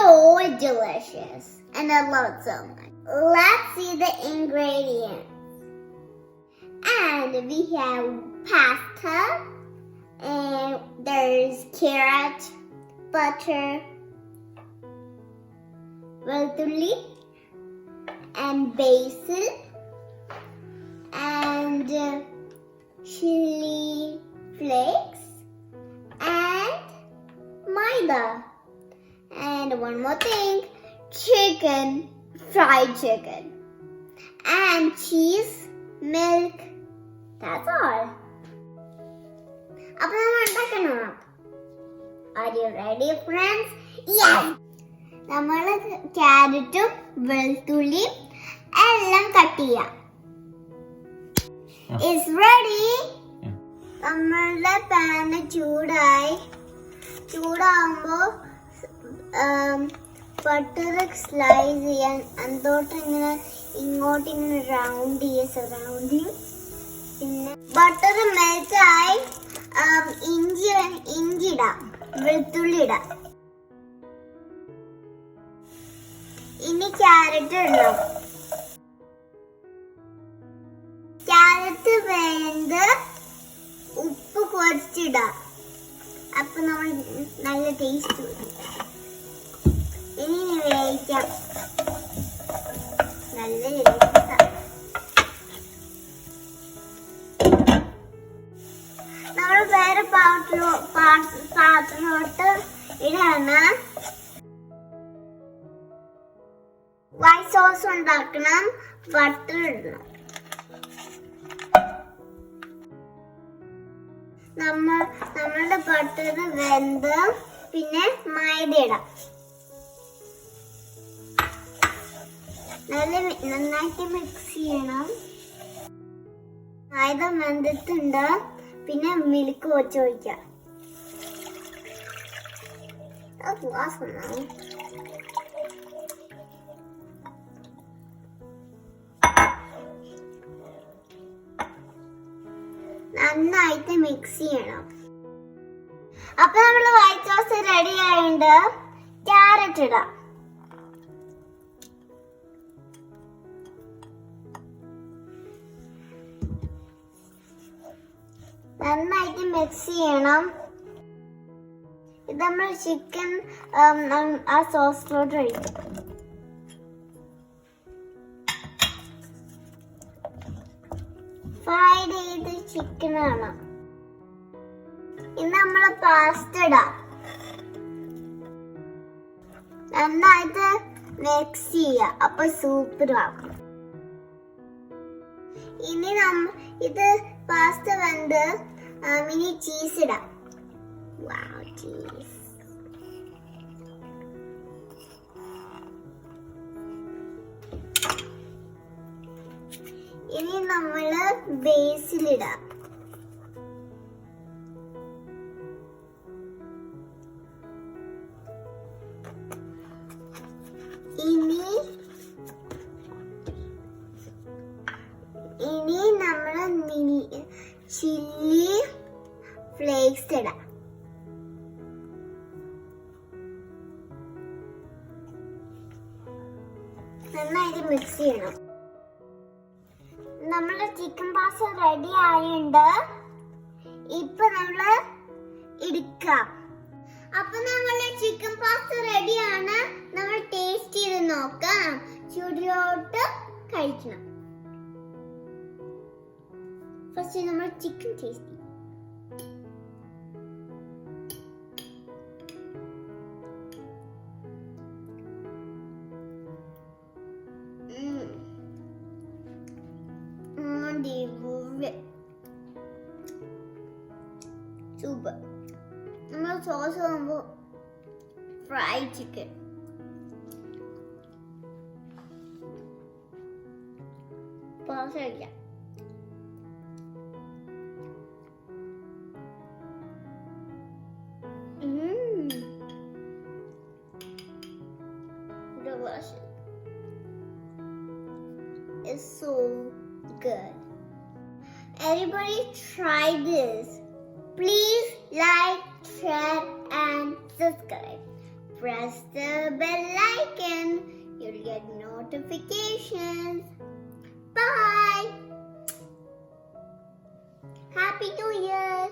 so delicious and I love it so much. Let's see the ingredients. And we have pasta, and there's carrot, butter, vegetable, and basil, and chili flakes, and maida. And one more thing, chicken, fried chicken, and cheese, milk. That's all. അപ്പോൾ നമ്മൾ ഉണ്ടാക്കണം. Are you ready, friends? Yes. നമ്മൾ ക്യാരറ്റും വെളുത്തുള്ളിയും എല്ലാം cut ചെയ്യാം. Is ready? നമ്മളുടെ PAN ചൂടാകുമ്പോൾ ബട്ടർ സ്ലൈസ് ചെയ്യാൻ ഇങ്ങോട്ട് ഇങ്ങനെ റൗണ്ട് ചെയ്യുക. പിന്നെ ബട്ടർ മെൽറ്റായി ഇഞ്ചി ഇടാം, വെളുത്തുള്ളി ഇടാം. ഇനി ക്യാരറ്റ് ഇടണം. ക്യാരറ്റ് വേണ്ട ഉപ്പ് കുറച്ചിടാം. അപ്പൊ നമ്മൾ നല്ല ടേസ്റ്റ് വരും. ഇനി വേവിക്കാം. നല്ല നമ്മൾ വേറെ പാത്രത്തിലോട്ട് ഇടണം. വൈറ്റ് സോസ് ഉണ്ടാക്കണം. ബട്ടർ ഇടണം. നമ്മളുടെ ബട്ടർ വെന്ത് പിന്നെ മൈദ ഇടാം. നന്നായിട്ട് മിക്സ് ചെയ്യണം. മൈദ വെന്തിട്ടുണ്ട്. പിന്നെ മിൽക്ക് ഒഴിക്കാം. നന്നായിട്ട് മിക്സ് ചെയ്യണം. അപ്പൊ നമ്മള് വൈറ്റ് സോസ് റെഡി ആയിട്ടുണ്ട്. ക്യാരറ്റ് ഇടാം. നന്നായിട്ട് മിക്സ് ചെയ്യണം. ഇത് നമ്മൾ ചിക്കൻ ആ സോസിലോട്ട് ഒഴിക്കും. ഫ്രൈഡ് ചെയ്ത ചിക്കൻ ആണ്. ഇന്ന് നമ്മൾ പാസ്ത ഇടാം. നന്നായിട്ട് മിക്സ് ചെയ്യുക. അപ്പൊ സൂപ്പർ ആക്കും. ഇനി ഇത് പാസ്ത വെന്ത് ഇനി ചീസ് ഇടാം. ചീസ്. ഇനി നമ്മള് ബേസിൽ ഇടാം. ഇനി നമ്മള് ചില്ലി ഫ്ലേക്സ് ഇടാം. നന്നായിട്ട് മിക്സ് ചെയ്യണം. നമ്മുടെ ചിക്കൻ പാസ്ത റെഡി ആയിട്ടുണ്ട്. ഇപ്പൊ നമ്മള് എടുക്കാം. അപ്പൊ നമ്മളെ ചിക്കൻ പാസ്ത റെഡിയാണ്. നമ്മൾ ടേസ്റ്റ് ചെയ്ത് നോക്കാം. ചൂടിലോട്ട് കഴിക്കണം. ഫസ്റ്റ് നമ്മൾ ചിക്കൻ ടേസ്റ്റ് ചെയ്യും. സൂപ്പർ. നമ്മൾ സോസ് ആകുമ്പോ ഫ്രൈഡ് ചിക്കൻ. പാസ് കഴിക്കാം. Delicious. It's so good. Everybody try this. Please like, share and subscribe. press the bell icon. You'll get notifications. Bye. Happy New Year.